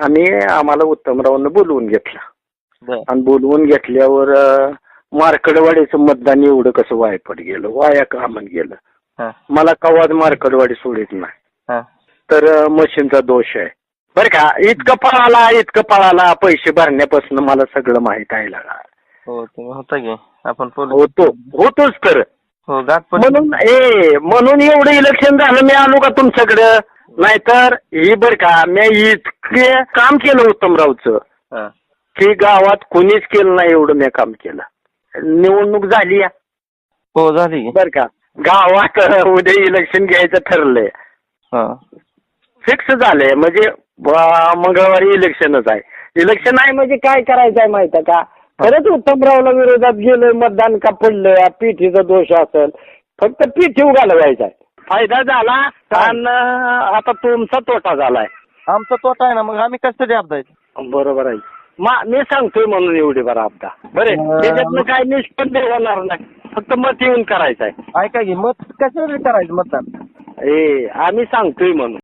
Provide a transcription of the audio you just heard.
आम्हाला उत्तमरावनं बोलवून घेतलं. बर आणि बोलवून घेतल्यावर मार्कडवाडीचं मतदान एवढं कसं वायपट गेलं, वाया कामन गेलं. हा मला कवाच मार्कडवाडी सोडित नाही. हा तर मशीनचा दोष आहे बरं का. इतकं पळाला पैसे भरण्यापासून मला सगळं माहित आहे लागा. हो तुम्ही होता की आपण पोलीस होतोच तर. हो गाठ म्हणून एवढं इलेक्शन झालं मी आलो का तुमच्याकडं. नाहीतर ही बरं का मी इतके काम केलं उत्तमरावचं हा की गावात कोणीच केलं नाही एवढं मी काम केलं. निवडणूक झाली या हो झाली की बरं का. गावात उद्या इलेक्शन घ्यायचं ठरलंय, हा फिक्स झालंय. म्हणजे मंगळवारी इलेक्शनच आहे. इलेक्शन आहे म्हणजे काय करायचं आहे माहिती आहे का. खरंच उत्तमरावला विरोधात गेलं मतदान का पडलं, पीठीचा दोष असेल, फक्त पीठी घालवायचा आहे. फायदा झाला आणि आता तुमचा तोटा झालाय. आमचा तोटा आहे ना, मग आम्ही कशासाठी अपदायचं. बरोबर आहे. मी सांगतोय म्हणून एवढी बरं आपदा बरे त्याच्यातनं काय निष्पन्न होणार नाही, फक्त मत येऊन करायचं आहे. ऐका की मत कशासाठी करायचं मतदान. आम्ही सांगतोय म्हणून.